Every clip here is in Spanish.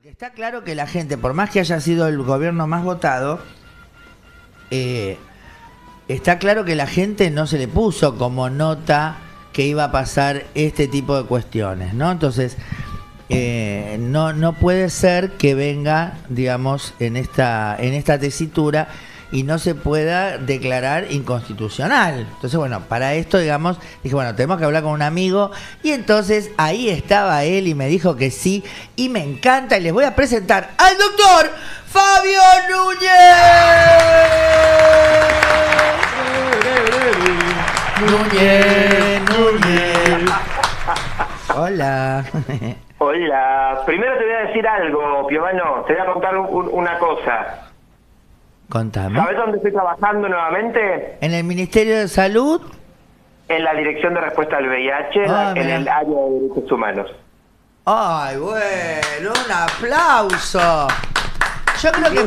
Porque está claro que la gente, por más que haya sido el gobierno más votado, está claro que la gente no se le puso como nota que iba a pasar este tipo de cuestiones, ¿no? Entonces, no puede ser que venga, digamos, en esta tesitura y no se pueda declarar inconstitucional. Entonces, bueno, para esto, digamos, dije, bueno, tenemos que hablar con un amigo, y entonces ahí estaba él y me dijo que sí, y me encanta, y les voy a presentar al doctor Fabio Núñez. Núñez. Hola. Hola. Primero te voy a decir algo, Piovano. Te voy a contar una cosa. Contame. ¿Sabes dónde estoy trabajando nuevamente? ¿En el Ministerio de Salud? En la Dirección de Respuesta al VIH, en el área de derechos humanos. ¡Ay, bueno! ¡Un aplauso! Yo creo que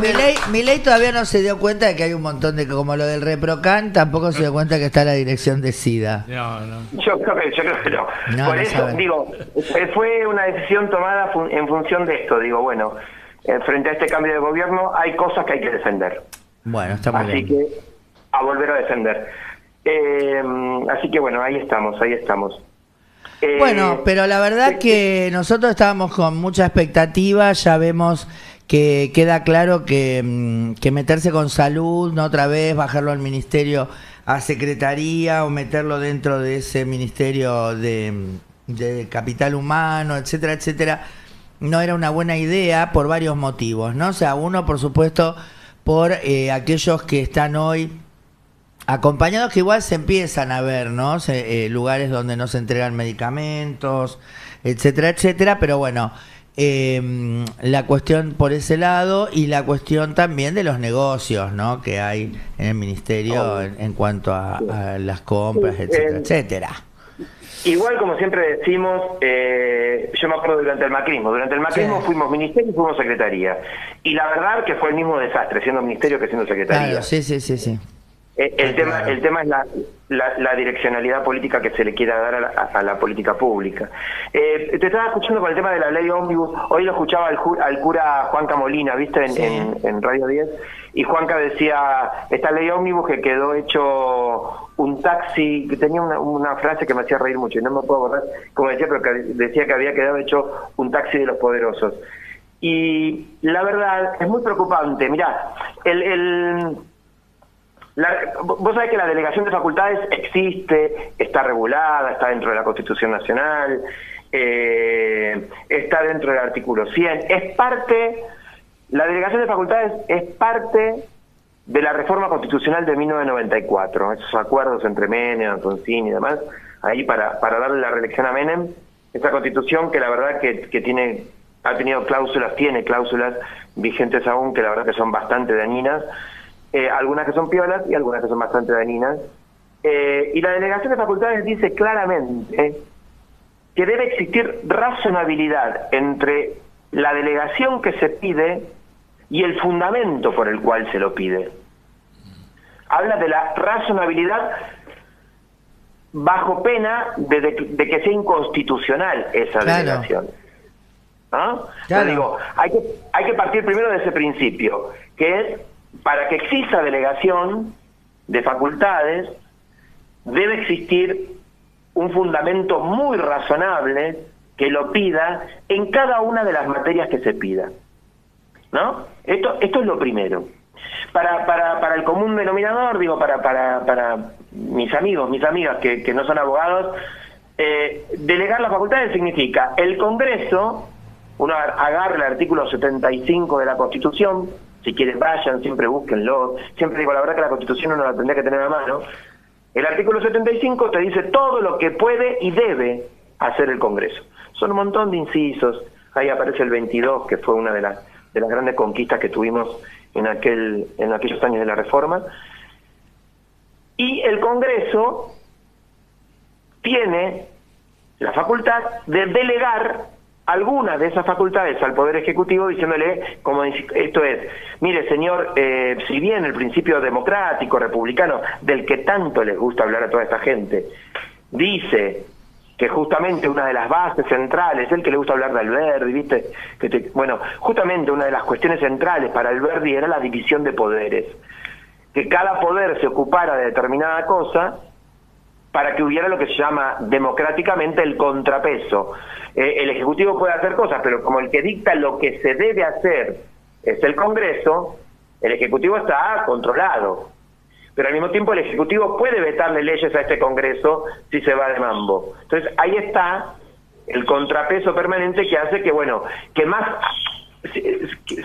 Milei todavía no se dio cuenta de que hay un montón de... Como lo del ReproCan, tampoco se dio cuenta que está la dirección de SIDA. No. Yo creo que no. Por eso, saben. digo, fue una decisión tomada en función de esto. Digo, bueno, frente a este cambio de gobierno hay cosas que hay que defender. Bueno, está muy Así bien. que a volver a defender. Así que bueno, ahí estamos. Bueno, pero la verdad que nosotros estábamos con mucha expectativa, ya vemos que queda claro que meterse con salud, no otra vez bajarlo al ministerio a secretaría o meterlo dentro de ese ministerio de capital humano, etcétera, etcétera, no era una buena idea por varios motivos, ¿no? O sea, uno, por supuesto, por aquellos que están hoy acompañados, que igual se empiezan a ver, ¿no? Lugares donde no se entregan medicamentos, etcétera, etcétera, pero bueno, la cuestión por ese lado y la cuestión también de los negocios, ¿no? Que hay en el ministerio en cuanto a las compras, etcétera, etcétera. Igual, como siempre decimos, yo me acuerdo durante el macrismo. Durante el macrismo Sí. fuimos ministerio y fuimos secretaría. Y la verdad que fue el mismo desastre, siendo ministerio que siendo secretaría. Claro, sí. El tema es la direccionalidad política que se le quiera dar a la política pública. Te estaba escuchando con el tema de la ley ómnibus. Hoy lo escuchaba al cura Juanca Molina, ¿viste? En Radio 10. Y Juanca decía, esta ley ómnibus que quedó hecho un taxi, que tenía una frase que me hacía reír mucho, y no me puedo acordar como decía, pero que decía que había quedado hecho un taxi de los poderosos. Y la verdad es muy preocupante. Mirá, vos sabés que la delegación de facultades existe, está regulada, está dentro de la Constitución Nacional, está dentro del artículo 100, la delegación de facultades es parte de la reforma constitucional de 1994, esos acuerdos entre Menem, Alfonsín y demás, ahí para darle la reelección a Menem, esa constitución que la verdad que tiene cláusulas vigentes aún, que la verdad que son bastante dañinas, algunas que son piolas y algunas que son bastante dañinas. Y la delegación de facultades dice claramente que debe existir razonabilidad entre la delegación que se pide y el fundamento por el cual se lo pide. Habla de la razonabilidad bajo pena de que sea inconstitucional esa delegación. ¿Ah? Claro. Digo, hay que partir primero de ese principio, que es, para que exista delegación de facultades, debe existir un fundamento muy razonable que lo pida en cada una de las materias que se pida, ¿no? Esto es lo primero. Para el común denominador, digo, para mis amigos, mis amigas que no son abogados, delegar las facultades significa el Congreso, uno agarra el artículo 75 de la Constitución, si quieren vayan, siempre búsquenlo, siempre digo, la verdad que la Constitución uno la tendría que tener a mano. El artículo 75 te dice todo lo que puede y debe hacer el Congreso. Son un montón de incisos, ahí aparece el 22, que fue una de las grandes conquistas que tuvimos en aquellos años de la reforma. Y el Congreso tiene la facultad de delegar algunas de esas facultades al Poder Ejecutivo, diciéndole, como esto es, mire señor, si bien el principio democrático, republicano, del que tanto les gusta hablar a toda esta gente, dice que justamente una de las bases centrales, el que le gusta hablar de Alberdi, ¿viste? Bueno, justamente una de las cuestiones centrales para Alberdi era la división de poderes, que cada poder se ocupara de determinada cosa para que hubiera lo que se llama democráticamente el contrapeso. El Ejecutivo puede hacer cosas, pero como el que dicta lo que se debe hacer es el Congreso, el Ejecutivo está controlado. Pero al mismo tiempo el Ejecutivo puede vetarle leyes a este Congreso si se va de mambo. Entonces ahí está el contrapeso permanente que hace que, bueno, que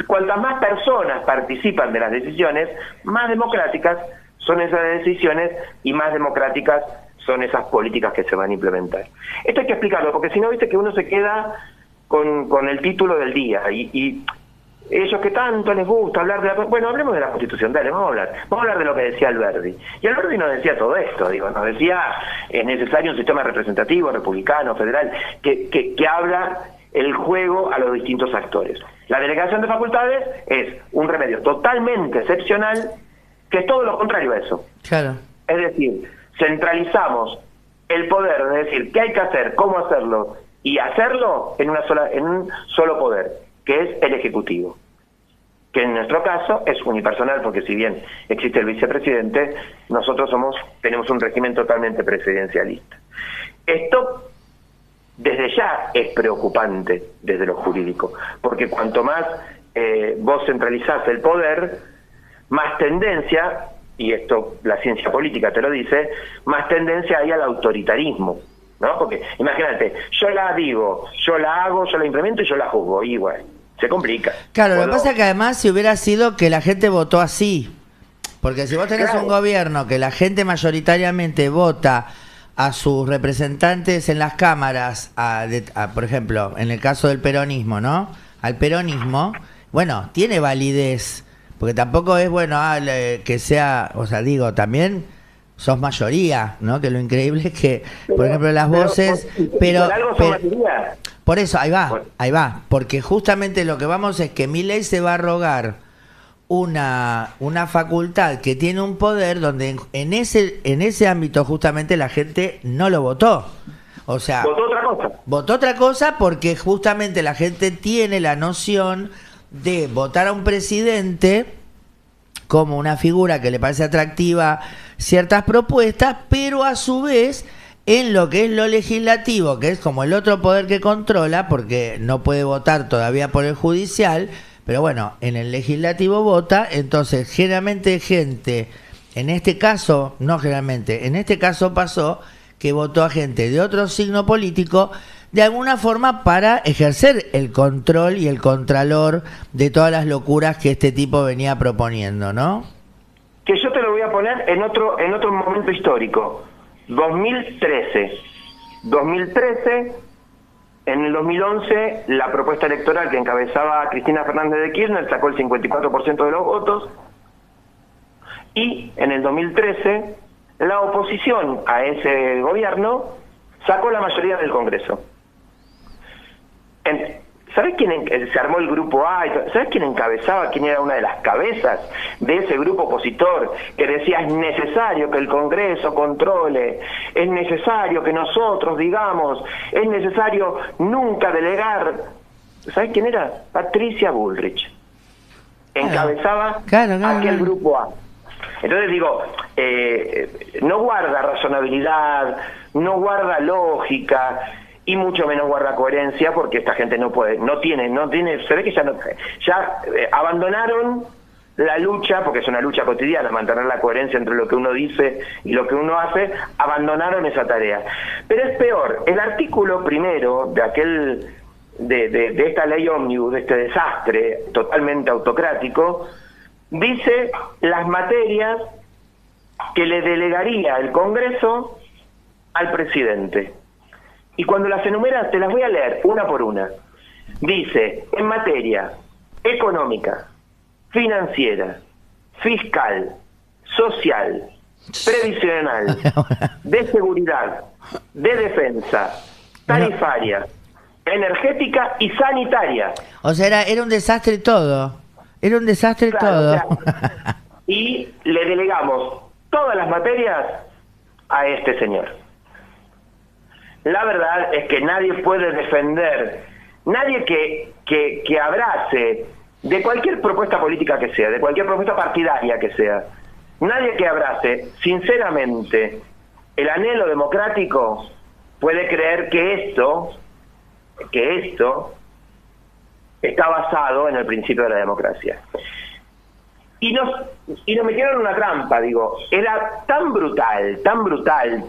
cuantas más personas participan de las decisiones, más democráticas son esas decisiones y más democráticas son esas políticas que se van a implementar. Esto hay que explicarlo, porque si no, viste que uno se queda con el título del día y ellos que tanto les gusta hablar de bueno, hablemos de la Constitución, dale, vamos a hablar de lo que decía Alberdi. Y Alberdi nos decía todo esto, nos decía, es necesario un sistema representativo, republicano, federal, que habla el juego a los distintos actores. La delegación de facultades es un remedio totalmente excepcional, que es todo lo contrario a eso. Claro. Es decir, centralizamos el poder de decir qué hay que hacer, cómo hacerlo, y hacerlo en un solo poder, que es el Ejecutivo, que en nuestro caso es unipersonal, porque si bien existe el vicepresidente, nosotros tenemos un régimen totalmente presidencialista. Esto desde ya es preocupante desde lo jurídico, porque cuanto más vos centralizás el poder, más tendencia, y esto la ciencia política te lo dice, más tendencia hay al autoritarismo, ¿no? Porque imagínate, yo la digo, yo la hago, yo la implemento y yo la juzgo, y bueno, se complica. Claro, lo que pasa es que además si hubiera sido que la gente votó así, porque si vos tenés un gobierno que la gente mayoritariamente vota a sus representantes en las cámaras, por ejemplo, en el caso del peronismo, ¿no? Al peronismo, bueno, tiene validez, porque tampoco es bueno que sea, o sea, digo, también sos mayoría, ¿no? Que lo increíble es que, por ejemplo, las voces, pero por eso, ahí va, porque justamente lo que vamos es que Milei se va a arrogar una facultad que tiene un poder donde en ese ámbito justamente la gente no lo votó. O sea, votó otra cosa porque justamente la gente tiene la noción de votar a un presidente como una figura que le parece atractiva ciertas propuestas, pero a su vez en lo que es lo legislativo, que es como el otro poder que controla, porque no puede votar todavía por el judicial, pero bueno, en el legislativo vota, entonces generalmente gente, en este caso, no generalmente, en este caso pasó que votó a gente de otro signo político, de alguna forma para ejercer el control y el contralor de todas las locuras que este tipo venía proponiendo, ¿no? Que yo te lo voy a poner en otro momento histórico. 2013, en el 2011, la propuesta electoral que encabezaba Cristina Fernández de Kirchner sacó el 54% de los votos, y en el 2013, la oposición a ese gobierno sacó la mayoría del Congreso. ¿Sabés quién se armó el grupo A? ¿Sabés quién encabezaba? ¿Quién era una de las cabezas de ese grupo opositor que decía es necesario que el Congreso controle, es necesario que nosotros digamos, es necesario nunca delegar? ¿Sabés quién era? Patricia Bullrich. Encabezaba aquel grupo A. Entonces digo, no guarda razonabilidad, no guarda lógica, y mucho menos guarda coherencia, porque esta gente no tiene, se ve que ya abandonaron la lucha, porque es una lucha cotidiana, mantener la coherencia entre lo que uno dice y lo que uno hace, abandonaron esa tarea. Pero es peor, el artículo primero de esta ley ómnibus, de este desastre totalmente autocrático, dice las materias que le delegaría el Congreso al presidente. Y cuando las enumera, te las voy a leer una por una. Dice, en materia económica, financiera, fiscal, social, previsional, de seguridad, de defensa, tarifaria, energética y sanitaria. O sea, era un desastre todo. Era un desastre todo. O sea, y le delegamos todas las materias a este señor. la verdad es que nadie puede defender, nadie que abrace de cualquier propuesta política que sea, de cualquier propuesta partidaria que sea, nadie que abrace sinceramente el anhelo democrático puede creer que esto está basado en el principio de la democracia. Y nos metieron en una trampa, digo. Era tan brutal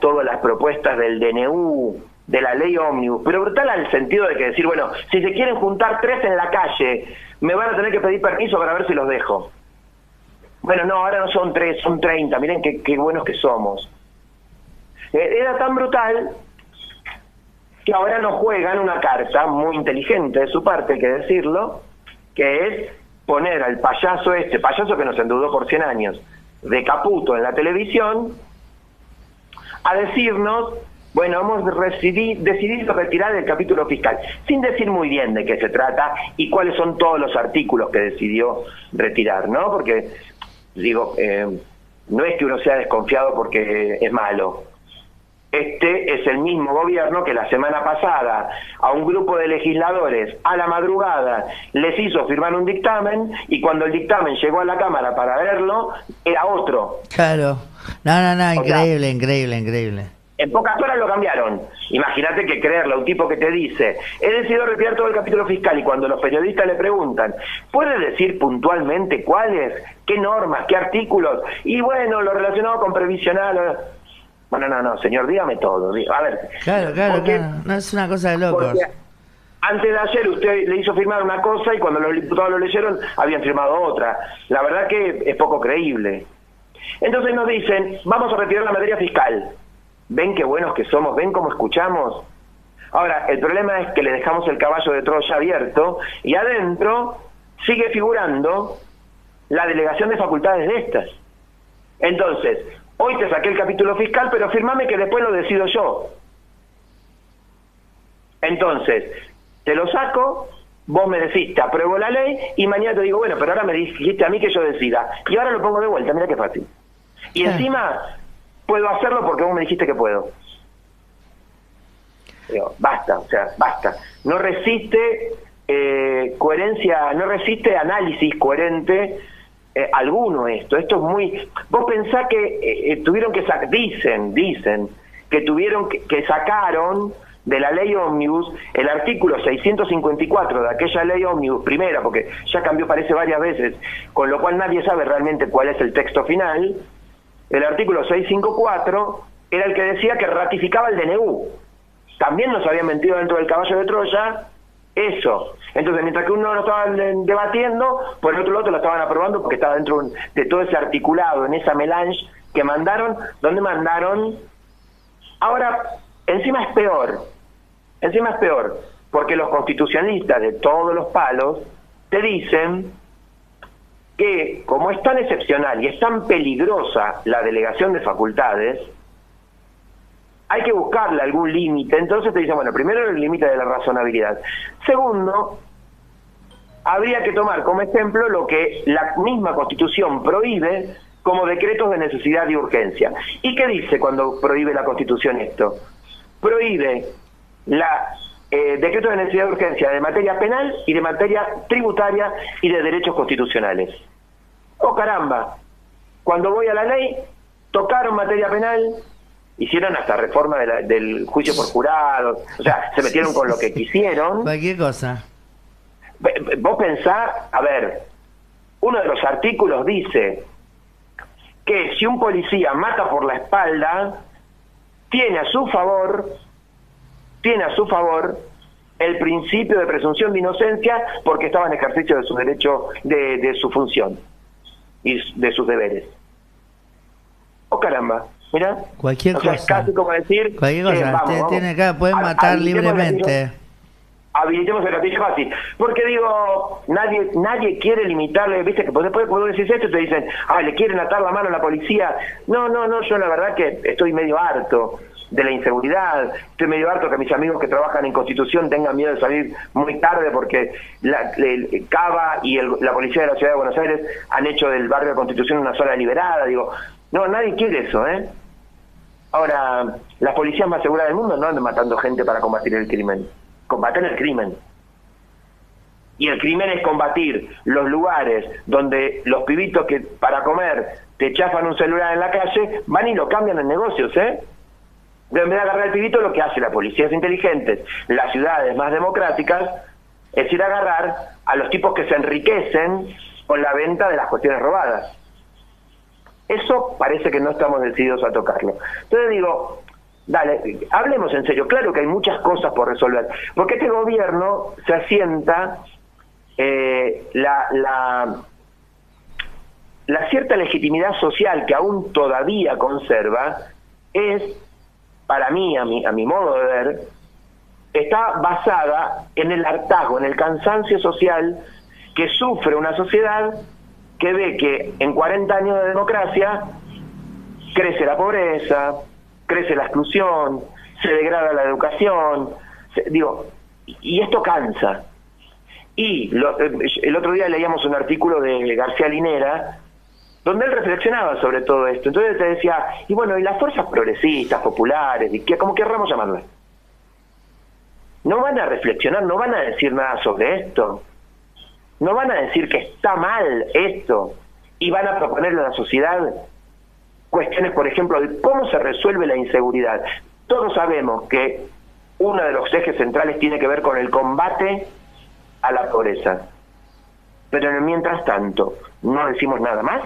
todas las propuestas del DNU, de la ley ómnibus, pero brutal al sentido de que decir, bueno, si se quieren juntar 3 en la calle, me van a tener que pedir permiso para ver si los dejo. Bueno, no, ahora no son 3, son 30, miren qué buenos que somos. Era tan brutal que ahora nos juegan una carta muy inteligente de su parte, hay que decirlo, que es poner al payaso que nos endeudó por 100 años, de Caputo en la televisión, a decirnos, bueno, hemos decidido retirar el capítulo fiscal, sin decir muy bien de qué se trata y cuáles son todos los artículos que decidió retirar, ¿no? Porque, digo, no es que uno sea desconfiado porque es malo. Este es el mismo gobierno que la semana pasada a un grupo de legisladores a la madrugada les hizo firmar un dictamen y cuando el dictamen llegó a la Cámara para verlo, era otro. Claro. No, increíble, increíble. En pocas horas lo cambiaron. Imagínate que creerle a un tipo que te dice, he decidido retirar todo el capítulo fiscal, y cuando los periodistas le preguntan, ¿puede decir puntualmente cuáles, qué normas, qué artículos? Y bueno, lo relacionado con previsional. Bueno, no, señor, dígame todo. A ver. Claro. No es una cosa de locos. Antes de ayer usted le hizo firmar una cosa y cuando los diputados lo leyeron habían firmado otra. La verdad que es poco creíble. Entonces nos dicen, vamos a retirar la materia fiscal. ¿Ven qué buenos que somos? ¿Ven cómo escuchamos? Ahora, el problema es que le dejamos el caballo de Troya abierto y adentro sigue figurando la delegación de facultades de estas. Entonces, hoy te saqué el capítulo fiscal, pero firmame que después lo decido yo. Entonces, te lo saco, vos me decís, te apruebo la ley, y mañana te digo, bueno, pero ahora me dijiste a mí que yo decida. Y ahora lo pongo de vuelta, mira qué fácil. Y encima, puedo hacerlo porque vos me dijiste que puedo. Digo, basta. No resiste coherencia, no resiste análisis coherente alguno esto. Esto es muy... Vos pensás que tuvieron que dicen que tuvieron que sacaron de la ley ómnibus el artículo 654 de aquella ley ómnibus primera, porque ya cambió parece varias veces, con lo cual nadie sabe realmente cuál es el texto final. El artículo 654 era el que decía que ratificaba el DNU. También nos habían metido dentro del caballo de Troya eso. Entonces, mientras que uno lo estaban debatiendo, por el otro lado lo estaban aprobando porque estaba dentro de todo ese articulado, en esa melange que mandaron, donde mandaron. Ahora, encima es peor, porque los constitucionalistas de todos los palos te dicen que como es tan excepcional y es tan peligrosa la delegación de facultades, hay que buscarle algún límite. Entonces te dicen, bueno, primero el límite de la razonabilidad. Segundo, habría que tomar como ejemplo lo que la misma Constitución prohíbe como decretos de necesidad y urgencia. ¿Y qué dice cuando prohíbe la Constitución esto? Prohíbe decretos de necesidad y urgencia de materia penal y de materia tributaria y de derechos constitucionales. ¡Oh, caramba! Cuando voy a la ley, tocaron materia penal, hicieron hasta reforma del juicio por jurado, o sea, se metieron con lo que quisieron. Cualquier cosa. Vos pensás, a ver, uno de los artículos dice que si un policía mata por la espalda, tiene a su favor el principio de presunción de inocencia porque estaba en ejercicio de su derecho, de su función y de sus deberes. ¡Oh, caramba! Mira, cualquier cosa. Es casi como decir, cualquier cosa. Vamos. Tiene acá, pueden matar libremente. Habilitemos el gatillo fácil. Porque digo, nadie quiere limitarle, viste, que después cuando decís esto te dicen, le quieren atar la mano a la policía. No, yo la verdad que estoy medio harto de la inseguridad, estoy medio harto que mis amigos que trabajan en Constitución tengan miedo de salir muy tarde porque el Cava y la policía de la Ciudad de Buenos Aires han hecho del barrio de Constitución una zona liberada. Digo, no, nadie quiere eso, Ahora, Las policías más seguras del mundo no andan matando gente para combatir el crimen. Combaten el crimen. Y el crimen es combatir los lugares donde los pibitos que para comer te chafan un celular en la calle, van y lo cambian en negocios, ¿eh? En vez de agarrar el pibito, lo que hace la policía es inteligente, las ciudades más democráticas, es ir a agarrar a los tipos que se enriquecen con la venta de las cuestiones robadas. Eso parece que no estamos decididos a tocarlo. Entonces digo, dale, hablemos en serio. Claro que hay muchas cosas por resolver, porque este gobierno se asienta la cierta legitimidad social que aún todavía conserva es, para mí, a mi modo de ver, está basada en el hartazgo, en el cansancio social que sufre una sociedad que ve que en 40 años de democracia crece la pobreza, crece la exclusión, se degrada la educación, y esto cansa. Y el otro día leíamos un artículo de García Linera, donde él reflexionaba sobre todo esto. Entonces te decía, y bueno, y las fuerzas progresistas, populares, como querramos llamarlas, no van a reflexionar, no van a decir nada sobre esto, no van a decir que está mal esto, y van a proponerle a la sociedad cuestiones, por ejemplo, de cómo se resuelve la inseguridad. Todos sabemos que uno de los ejes centrales tiene que ver con el combate a la pobreza, pero en el mientras tanto no decimos nada más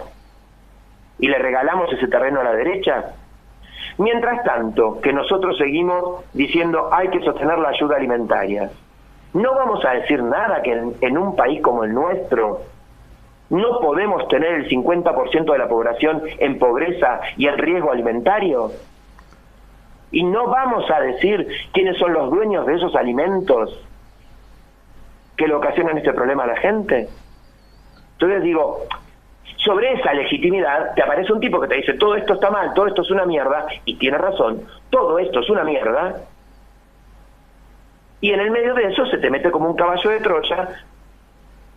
y le regalamos ese terreno a la derecha. Mientras tanto que nosotros seguimos diciendo hay que sostener la ayuda alimentaria, no vamos a decir nada que en un país como el nuestro no podemos tener el 50% de la población en pobreza y en riesgo alimentario, y no vamos a decir quiénes son los dueños de esos alimentos que le ocasionan este problema a la gente. Entonces digo, sobre esa legitimidad te aparece un tipo que te dice todo esto está mal, todo esto es una mierda, y tiene razón, todo esto es una mierda, y en el medio de eso se te mete como un caballo de Troya,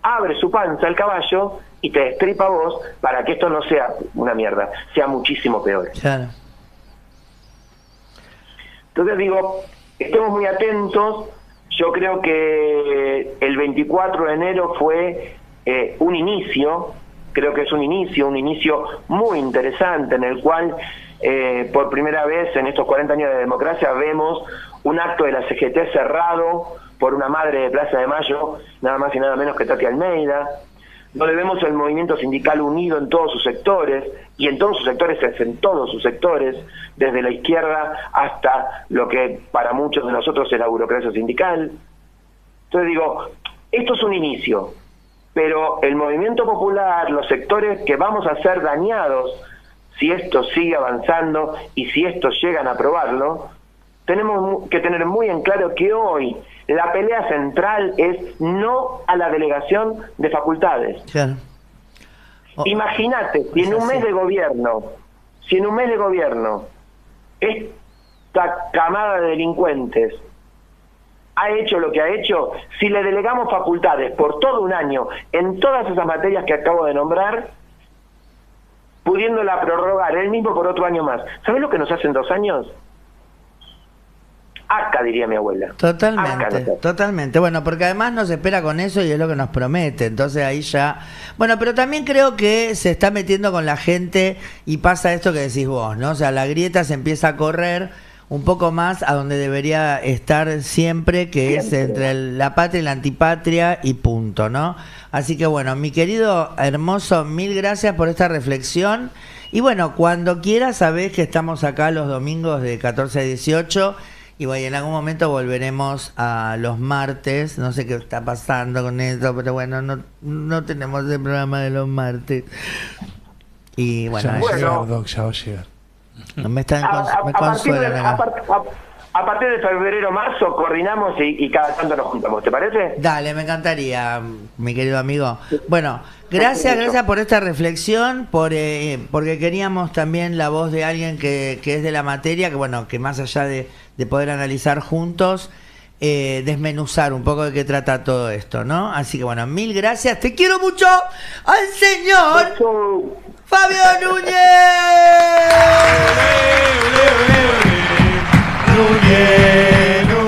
abre su panza el caballo y te destripa a vos para que esto no sea una mierda, sea muchísimo peor. Claro. Entonces digo, estemos muy atentos. Yo creo que el 24 de enero fue un inicio, creo que es un inicio muy interesante en el cual por primera vez en estos 40 años de democracia vemos un acto de la CGT cerrado por una madre de Plaza de Mayo, nada más y nada menos que Tati Almeida, donde vemos el movimiento sindical unido en todos sus sectores, y en todos sus sectores es en todos sus sectores, desde la izquierda hasta lo que para muchos de nosotros es la burocracia sindical. Entonces digo, esto es un inicio, pero el movimiento popular, los sectores que vamos a ser dañados si esto sigue avanzando y si estos llegan a aprobarlo, tenemos que tener muy en claro que hoy la pelea central es no a la delegación de facultades. Claro. Imagínate, si en un mes de gobierno, esta camada de delincuentes ha hecho lo que ha hecho, si le delegamos facultades por todo un año en todas esas materias que acabo de nombrar, pudiéndola prorrogar él mismo por otro año más, ¿sabes lo que nos hacen 2 años? Acá, diría mi abuela. Totalmente. Bueno, porque además nos espera con eso y es lo que nos promete. Entonces ahí ya... Bueno, pero también creo que se está metiendo con la gente y pasa esto que decís vos, ¿no? O sea, la grieta se empieza a correr un poco más a donde debería estar siempre, que es entre la patria y la antipatria y punto, ¿no? Así que bueno, mi querido hermoso, mil gracias por esta reflexión. Y bueno, cuando quieras sabés que estamos acá los domingos de 14 a 18. Y bueno, en algún momento volveremos a los martes. No sé qué está pasando con eso, pero bueno, no tenemos el programa de los martes. Y bueno, ya va a llegar. Me consuelan acá. A partir de febrero, marzo, coordinamos y cada tanto nos juntamos, ¿te parece? Dale, me encantaría, mi querido amigo. Bueno, gracias por esta reflexión, porque queríamos también la voz de alguien que es de la materia, que bueno, que más allá de poder analizar juntos, desmenuzar un poco de qué trata todo esto, ¿no? Así que bueno, mil gracias. Te quiero mucho al señor Fabio Núñez. Núñez,